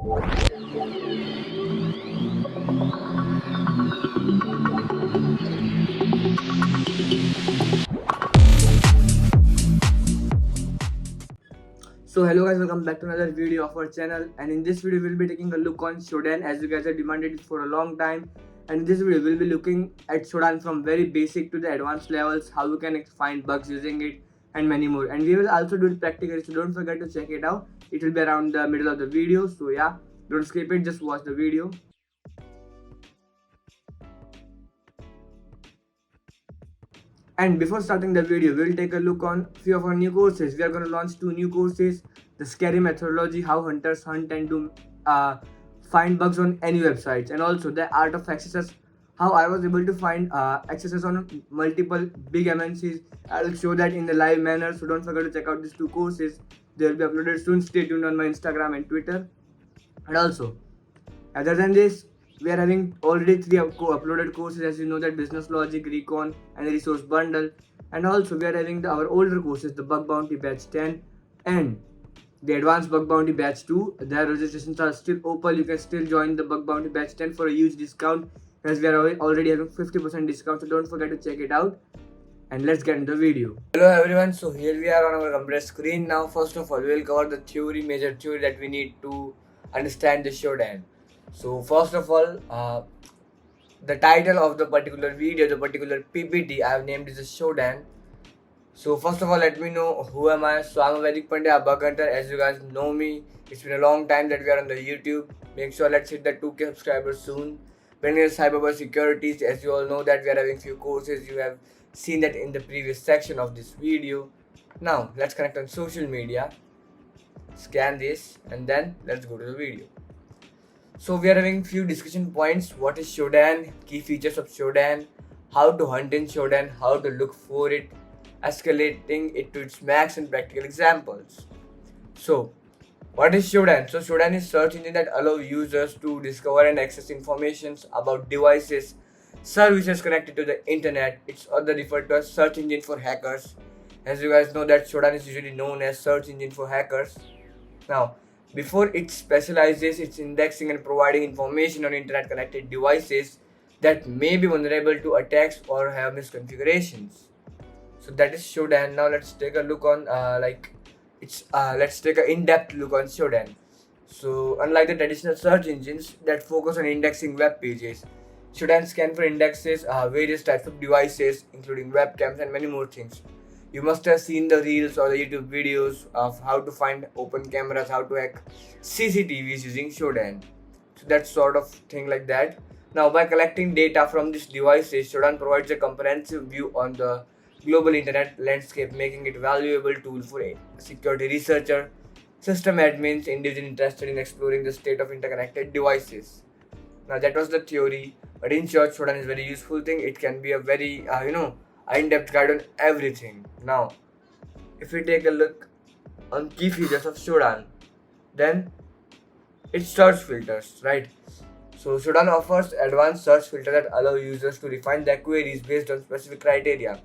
So hello guys, welcome back to another video of our channel, and in this video we'll be taking a look on Shodan as you guys have demanded it for a long time. And in this video we'll be looking at Shodan from very basic to the advanced levels, how you can find bugs using it and many more. And we will also do it practically, so don't forget to check it out. It will be around the middle of the video, so yeah, don't skip it, just watch the video. And before starting the video, we'll take a look on few of our new courses. We are going to launch two new courses: the scary methodology, how hunters hunt and do find bugs on any websites, and also the art of accesses, how I was able to find accesses on multiple big MNCs. I will show that in the live manner, so don't forget to check out these two courses. They will be uploaded soon. Stay tuned on my Instagram and Twitter. And also, other than this, we are having already three uploaded courses, as you know, that business logic, recon, and the resource bundle. And also we are having our older courses, the bug bounty batch 10 and the advanced bug bounty batch 2. Their registrations are still open. You can still join the bug bounty batch 10 for a huge discount, as we are already having 50% discount, so don't forget to check it out. And let's get into the video. Hello everyone, so here we are on our computer screen now. First of all, we will cover the major theory that we need to understand the Shodan. So first of all, the title of the particular video, the particular PPT I have named is a Shodan. So first of all, let me know who am I. So I'm a Vedic Pandya, a bug hunter. As you guys know me, it's been a long time that we are on the YouTube. Make sure let's hit the 2K subscribers soon. When it is cyber securities, as you all know that we are having few courses. You have seen that in the previous section of this video. Now let's connect on social media, scan this, and then let's go to the video. So we are having few discussion points. What is Shodan? Key features of Shodan, how to hunt in Shodan, how to look for it, escalating it to its max, and practical examples. So what is Shodan? So Shodan is search engine that allow users to discover and access information about devices, services connected to the internet. It's other referred to as search engine for hackers. As you guys know that Shodan is usually known as search engine for hackers. Now, before it specializes its indexing and providing information on internet connected devices that may be vulnerable to attacks or have misconfigurations. So that is Shodan. Now let's take a look on let's take an in-depth look on Shodan. So unlike the traditional search engines that focus on indexing web pages, Shodan scan for indexes various types of devices, including webcams and many more things. You must have seen the reels or the YouTube videos of how to find open cameras, how to hack CCTVs using Shodan. So that's sort of thing like that. Now, by collecting data from these devices, Shodan provides a comprehensive view on the global internet landscape, making it a valuable tool for a security researcher, system admins, individuals interested in exploring the state of interconnected devices. Now that was the theory, but in short, Shodan is a very useful thing. It can be a very in-depth guide on everything. Now, if we take a look on key features of Shodan, then it's search filters, right? So Shodan offers advanced search filters that allow users to refine their queries based on specific criteria,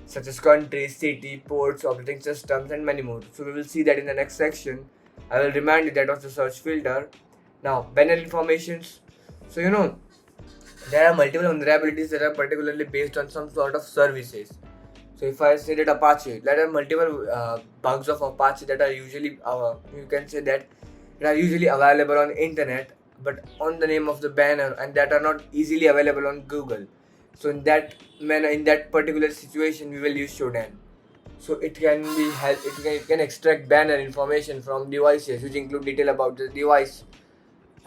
such as country, city, ports, operating systems, and many more. So we will see that in the next section. I will remind you that was the search filter. Now, banner informations. So there are multiple vulnerabilities that are particularly based on some sort of services. So if I say that Apache, there are multiple bugs of Apache that are usually you can say that are usually available on internet, but on the name of the banner, and that are not easily available on Google. So in that manner, in that particular situation, we will use Shodan. So it can be it can extract banner information from devices, which include detail about the device,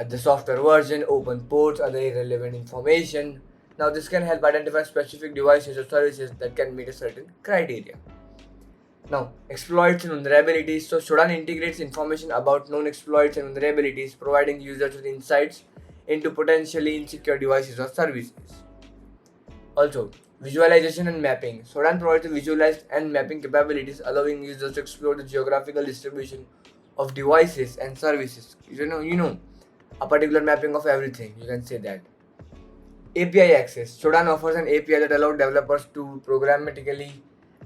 the software version, open ports, other irrelevant information. Now this can help identify specific devices or services that can meet a certain criteria. Now, exploits and vulnerabilities. So Shodan integrates information about known exploits and vulnerabilities, providing users with insights into potentially insecure devices or services. Also, visualization and mapping. Shodan provides visualized and mapping capabilities, allowing users to explore the geographical distribution of devices and services. A particular mapping of everything, you can say that. API access. Shodan offers an API that allows developers to programmatically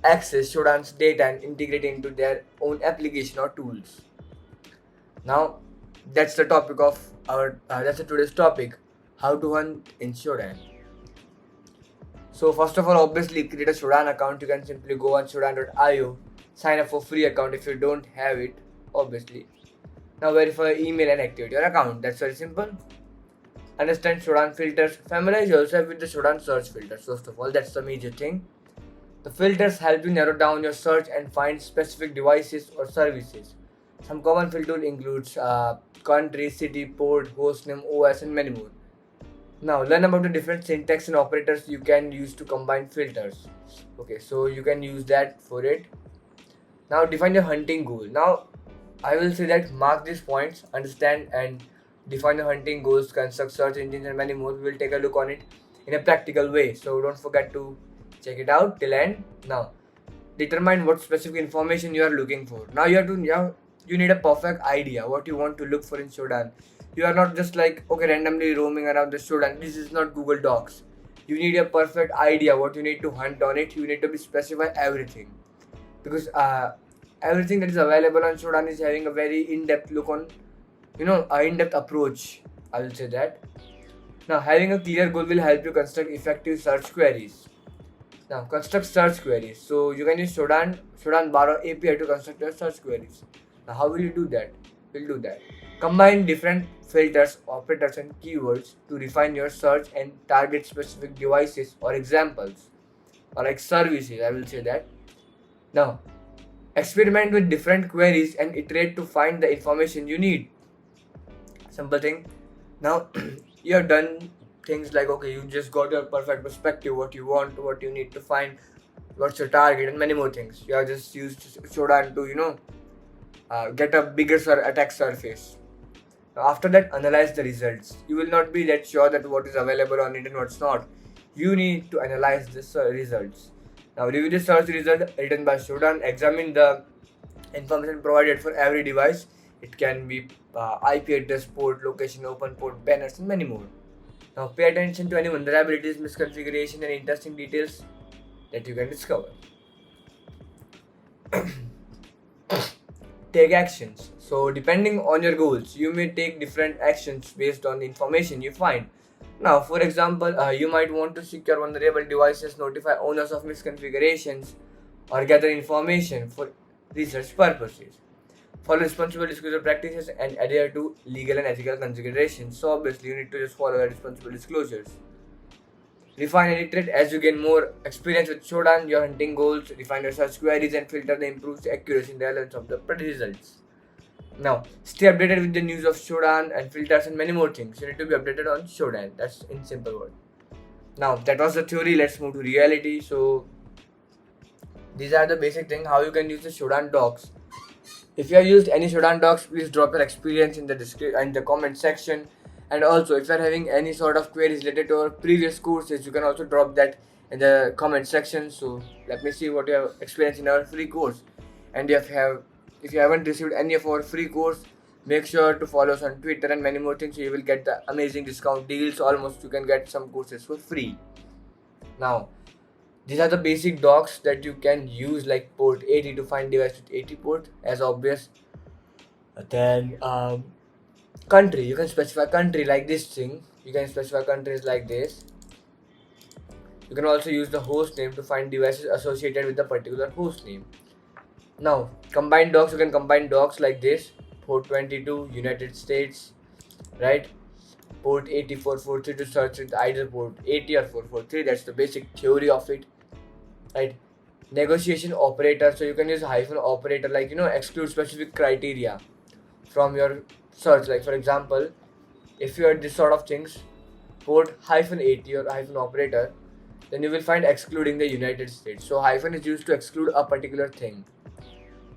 access Shodan's data and integrate into their own application or tools. Now, That's the topic of our that's the today's topic, how to hunt in Shodan. So first of all, obviously create a Shodan account. You can simply go on shodan.io, sign up for free account if you don't have it, obviously. Now verify your email and activate your account. That's very simple. Understand Shodan filters. Familiarize yourself with the Shodan search filters. First of all, that's the major thing. The filters help you narrow down your search and find specific devices or services. Some common filters includes country, city, port, hostname, OS, and many more. Now learn about the different syntax and operators you can use to combine filters. Okay, so you can use that for it. Now define your hunting goal. Now I will say that mark these points, understand and define the hunting goals, construct search engines and many more. We will take a look on it in a practical way. So don't forget to check it out till end. Now determine what specific information you are looking for. Now you need a perfect idea what you want to look for in Shodan. You are not just like randomly roaming around the Shodan. This is not Google Docs. You need a perfect idea what you need to hunt on it. You need to be specify everything, because everything that is available on Shodan is having a very in-depth look on, in-depth approach. I will say that. Now having a clear goal will help you construct effective search queries. Now construct search queries. So you can use Shodan Bar API to construct your search queries. Now how will you do that? We'll do that. Combine different filters, operators and keywords to refine your search and target specific devices or examples or like services. I will say that. Now experiment with different queries and iterate to find the information you need. Simple thing. Now you have done things like you just got your perfect perspective, what you want, what you need to find, what's your target, and many more things. You have just used Shodan to get a bigger attack surface. Now after that, analyze the results. You will not be that sure that what is available on it and what's not. You need to analyze the results. Now review the search result written by Shodan. Examine the information provided for every device. It can be IP address, port, location, open port, banners, and many more. Now pay attention to any vulnerabilities, misconfiguration, and interesting details that you can discover. Take actions. So depending on your goals, you may take different actions based on the information you find. Now for example, you might want to secure vulnerable devices, notify owners of misconfigurations, or gather information for research purposes. Follow responsible disclosure practices and adhere to legal and ethical considerations. So obviously you need to just follow the responsible disclosures. Refine and iterate as you gain more experience with Shodan, your hunting goals, refine your search queries and filter the improved accuracy and relevance of the results. Now, stay updated with the news of Shodan and filters and many more things. You need to be updated on Shodan. That's in simple words. Now, that was the theory. Let's move to reality. So, these are the basic things how you can use the Shodan docs. If you have used any Shodan docs, please drop your experience in the comment section. And also, if you are having any sort of queries related to our previous courses, you can also drop that in the comment section. So let me see what you have experienced in our free course. And if you haven't received any of our free course, make sure to follow us on Twitter and many more things. So you will get the amazing discount deals. Almost you can get some courses for free. Now, these are the basic docs that you can use, like port 80 to find device with 80 port, as obvious. Then country, you can specify country like this thing. You can specify countries like this. You can also use the host name to find devices associated with the particular host name. Now combine docs, you can combine docs like this: port 22 United States, right? Port 8443 to search with either port 80 or 443. That's the basic theory of it, right? Negotiation operator, so you can use hyphen operator, like exclude specific criteria from your search. Like for example, if you had this sort of things, port hyphen 80 or hyphen operator, then you will find excluding the United States. So hyphen is used to exclude a particular thing.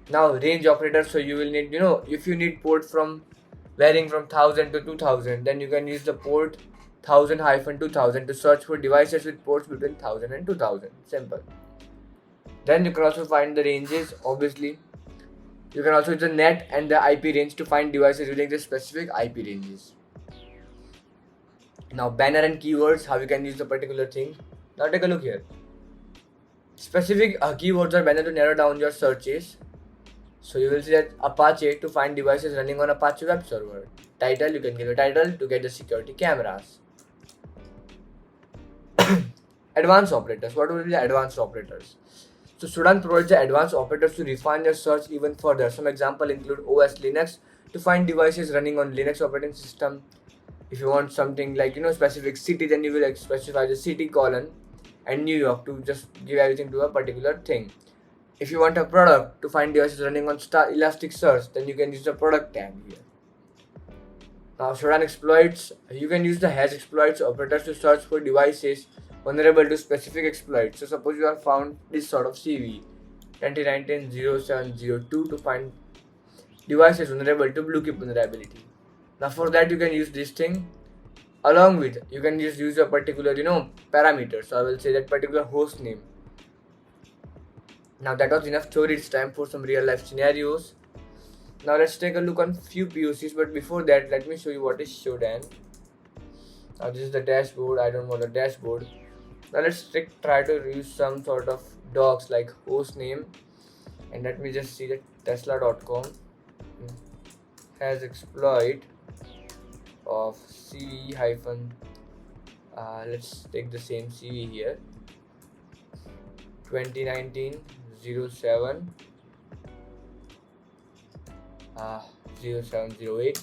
Now range operator, so you will need, if you need port from varying from 1000 to 2000, then you can use the port 1000-2000 to search for devices with ports between 1000 and 2000. Simple. Then you can also find the ranges. Obviously, you can also use the net and the IP range to find devices using the specific IP ranges. Now banner and keywords, how you can use the particular thing. Now take a look here. Specific keywords are banner to narrow down your searches. So you will see that Apache to find devices running on Apache web server. title, you can give a title to get the security cameras. Advanced operators. What will be the advanced operators? So Shodan provides the advanced operators to refine your search even further. Some example include OS Linux to find devices running on Linux operating system. If you want something like specific city, then you will specify the city colon and New York to just give everything to a particular thing. If you want a product to find devices running on Elasticsearch, then you can use the product tag here. Now Shodan exploits, you can use the hash exploits operators to search for devices vulnerable to specific exploits. So suppose you have found this sort of CV 2019-0702 to find devices vulnerable to bluekey vulnerability. Now for that you can use this thing. Along with, you can just use a particular parameter. So I will say that particular host name. Now that was enough story. It's time for some real life scenarios. Now let's take a look on few POCs, but before that let me show you what is Shodan. Now this is the dashboard. I don't want a dashboard. Now let's try to use some sort of docs like host name, and let me just see that tesla.com has exploit of CV hyphen let's take the same CV here 2019-07 0708.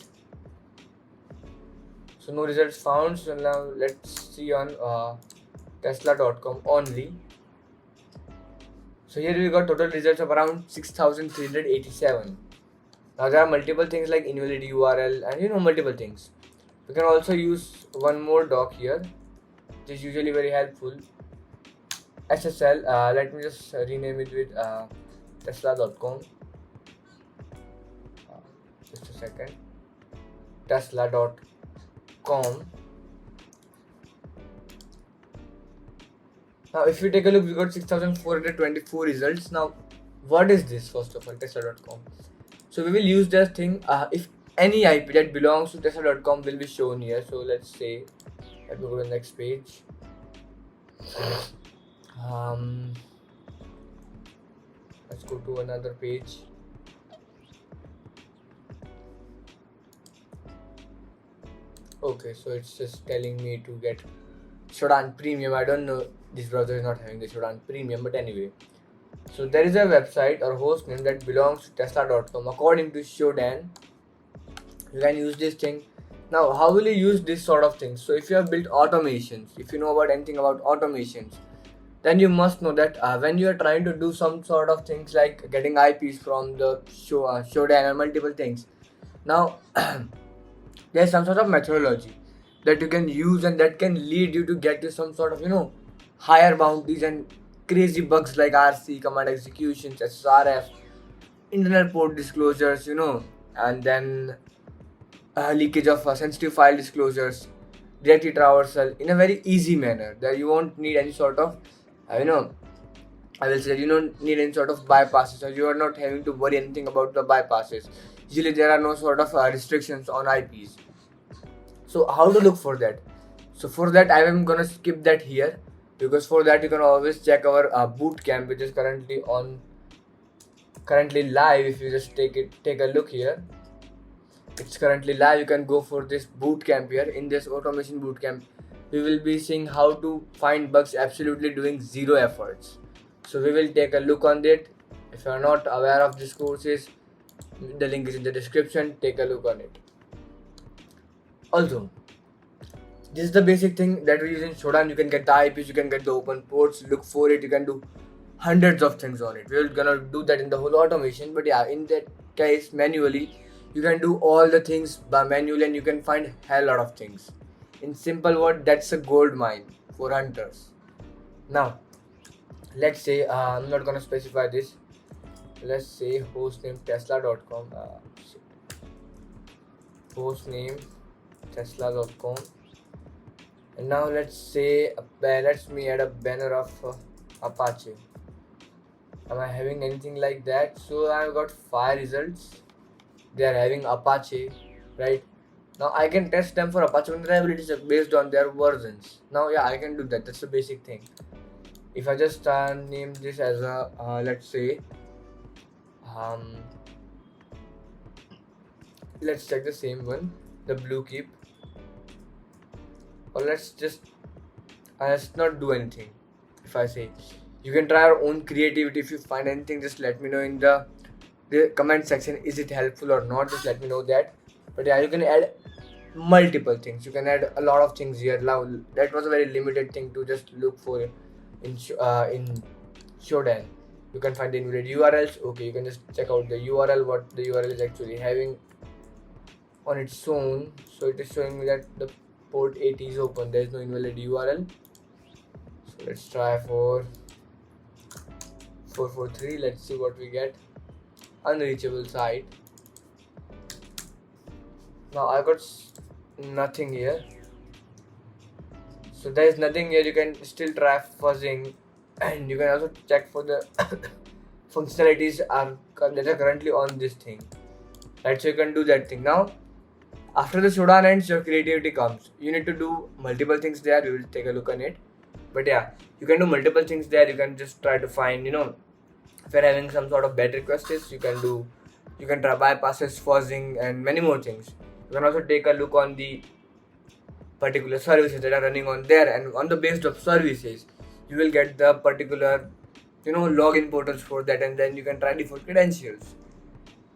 So no results found. So now let's see on tesla.com only. So here we got total results of around 6,387. Now there are multiple things like invalid URL and multiple things. We can also use one more doc here, which is usually very helpful. SSL, let me just rename it with tesla.com. Just a second. tesla.com. Now if you take a look, we got 6,424 results. Now what is this? First of all, tesla.com. So we will use that thing. If any IP that belongs to tesla.com will be shown here. So let's say, let me go to the next page. Let's go to another page. Okay, so it's just telling me to get Shodan Premium. I don't know, this browser is not having the Shodan Premium, but anyway. So there is a website or host name that belongs to tesla.com. According to Shodan, you can use this thing. Now how will you use this sort of things? So if you have built automations, if you know about anything about automations, then you must know that when you are trying to do some sort of things like getting IPs from the Shodan and multiple things, now there's some sort of methodology that you can use, and that can lead you to get to some sort of higher bounties and crazy bugs like RC, command executions, SRF, internal port disclosures, and then leakage of sensitive file disclosures, directory traversal in a very easy manner. That you won't need any sort of I will say you don't need any sort of bypasses, or you are not having to worry anything about the bypasses. Usually there are no sort of restrictions on IPs. So how to look for that? So for that I am gonna skip that here, because for that you can always check our bootcamp, which is currently live. If you just take a look here, it's currently live. You can go for this bootcamp here. In this automation bootcamp, we will be seeing how to find bugs absolutely doing zero efforts. So we will take a look on it. If you are not aware of these courses, the link is in the description. Take a look on it. Also, this is the basic thing that we use in Shodan. You can get the IPs, you can get the open ports, look for it, you can do hundreds of things on it. We're gonna do that in the whole automation, but yeah, in that case, manually, you can do all the things by manually, and you can find hell lot of things. In simple word, that's a gold mine for hunters. Now, let's say, I'm not gonna specify this. Let's say hostname tesla.com. Hostname tesla.com. And now let's say, let me add a banner of Apache. Am I having anything like that? So I've got 5 results. They are having Apache, right? Now I can test them for Apache vulnerabilities based on their versions. Now yeah, I can do that. That's the basic thing. If I just name this as a let's say let's check the same one. the blue keep, or let's not do anything. If I say, you can try your own creativity. If you find anything, just let me know in the comment section. Is it helpful or not? Just let me know that. But yeah, you can add multiple things. You can add a lot of things here. Now that was a very limited thing to just look for in Shodan. You can find the invalid URLs. Okay, you can just check out the URL, what the URL is actually having on its own. So it is showing me that the port 80 is open. There is no invalid URL. So let's try for 443. Let's see what we get. Unreachable site. Now I got nothing here. So there is nothing here. You can still try fuzzing, and you can also check for the functionalities that are currently on this thing. Right, so you can do that thing. Now after the Shodan ends, your creativity comes. You need to do multiple things there. We will take a look on it. But yeah, you can do multiple things there. You can just try to find, if you're having some sort of bad requests, you can try bypasses, fuzzing, and many more things. You can also take a look on the particular services that are running on there, and on the basis of services, you will get the particular, login portals for that, and then you can try default credentials.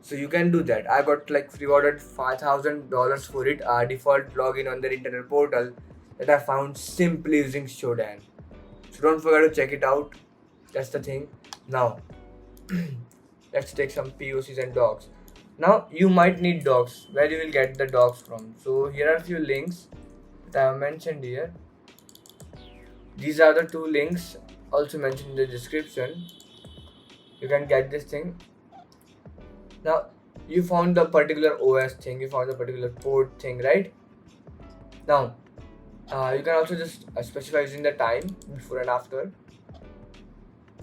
So you can do that. I got like rewarded $5,000 for it. Default login on their internal portal that I found simply using Shodan. So don't forget to check it out. That's the thing. Now let's take some POCs and docs. Now you might need docs. Where you will get the docs from? So here are a few links that I have mentioned here. These are the 2 links also mentioned in the description. You can get this thing. Now you found the particular OS thing, you found the particular port thing, right? Now you can also just specify using the time before and after.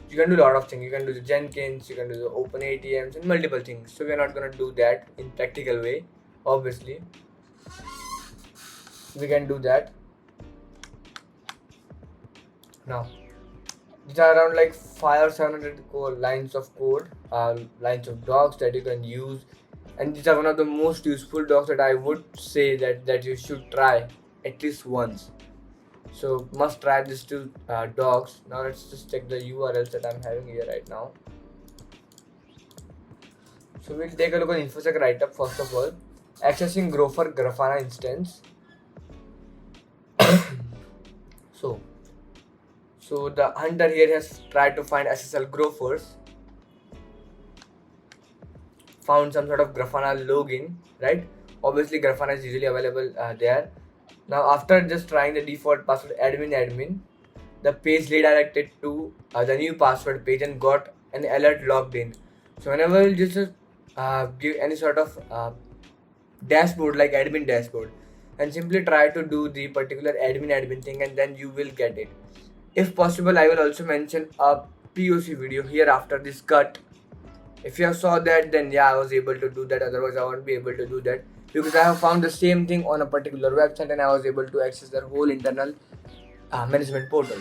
You can do a lot of things. You can do the Jenkins, you can do the open ATMs and multiple things. So we're not gonna do that in practical way, obviously. We can do that. Now these are around like 500 or 700 lines of code, lines of docs that you can use, and these are one of the most useful docs that I would say that you should try at least once. So must try these 2 docs. Now let's just check the URLs that I'm having here right now. So we'll take a look at InfoSec write-up first of all. Accessing Gopher Grafana instance. So the hunter here has tried to find SSL Gophers, found some sort of Grafana login, right? Obviously Grafana is usually available there. Now after just trying the default password admin, the page redirected to the new password page and got an alert logged in. So whenever you just give any sort of dashboard like admin dashboard and simply try to do the particular admin thing, and then you will get it. If possible, I will also mention a POC video here after this cut. If you have saw that, then yeah, I was able to do that. Otherwise, I won't be able to do that because I have found the same thing on a particular website and I was able to access their whole internal management portal.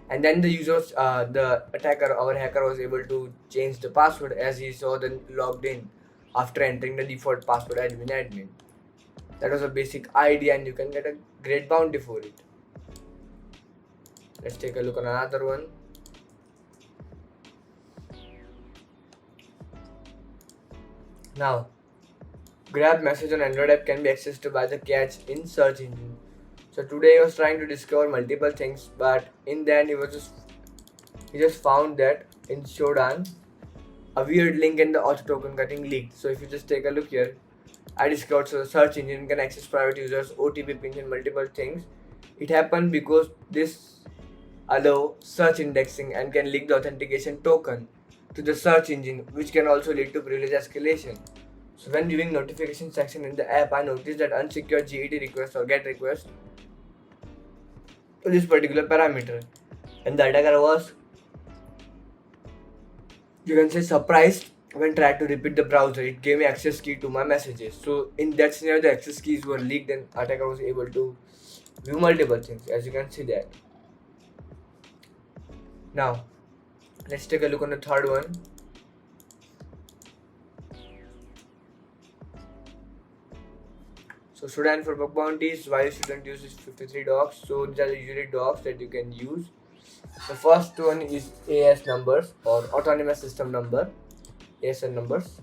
And then the users, the attacker, our hacker, was able to change the password as he saw the logged in after entering the default password admin. That was a basic idea, and you can get a great bounty for it. Let's take a look on another one. Now, grab message on Android app can be accessed by the catch in search engine. So today he was trying to discover multiple things, but in the end he just found that in Shodan a weird link in the auth token getting leaked. So if you just take a look here, I discovered so the search engine can access private users, OTP pins and multiple things. It happened because this allow search indexing and can leak the authentication token to the search engine, which can also lead to privilege escalation. So when viewing notification section in the app, I noticed that unsecured GET request or GET request to this particular parameter, and the attacker was, you can say, surprised when tried to repeat the browser. It gave me access key to my messages. So in that scenario, the access keys were leaked and attacker was able to view multiple things, as you can see that. Now let's take a look on the third one. So Shodan for bug bounties. Why you shouldn't use this 53 dogs? So these are usually dogs that you can use. The first one is AS numbers or autonomous system number. ASN numbers.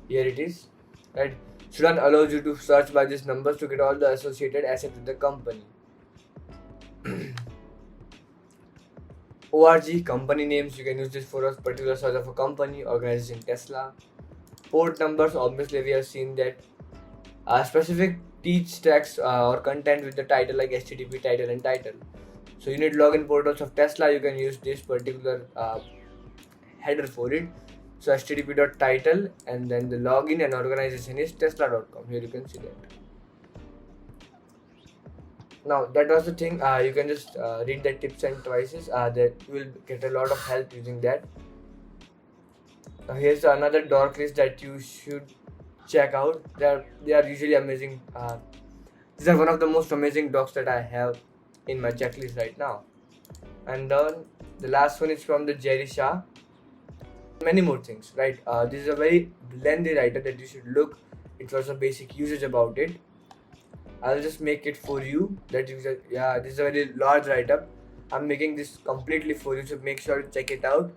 Here it is. Right. Shodan allows you to search by these numbers to get all the associated assets with the company. ORG company names, you can use this for a particular search of a company, organization Tesla. Port numbers, obviously we have seen that specific teach text or content with the title like HTTP title and title. So you need login portals of Tesla, you can use this particular header for it. So http.title and then the login and organization is tesla.com. Here you can see that. Now that was the thing. You can just read the tips and advices. That you will get a lot of help using that. Now here's another doc list that you should check out. They are usually amazing. These are one of the most amazing docs that I have in my checklist right now. And then the last one is from the Jerry Shah. Many more things, right? This is a very lengthy writer that you should look. It was a basic usage about it. I'll just make it for you. This is a very large write-up. I'm making this completely for you, so make sure to check it out.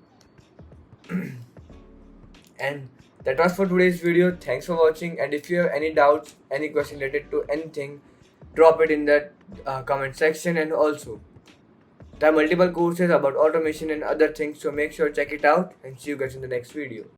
And that was for today's video. Thanks for watching. And if you have any doubts, any question related to anything, drop it in the comment section. And also, there are multiple courses about automation and other things, so make sure to check it out and see you guys in the next video.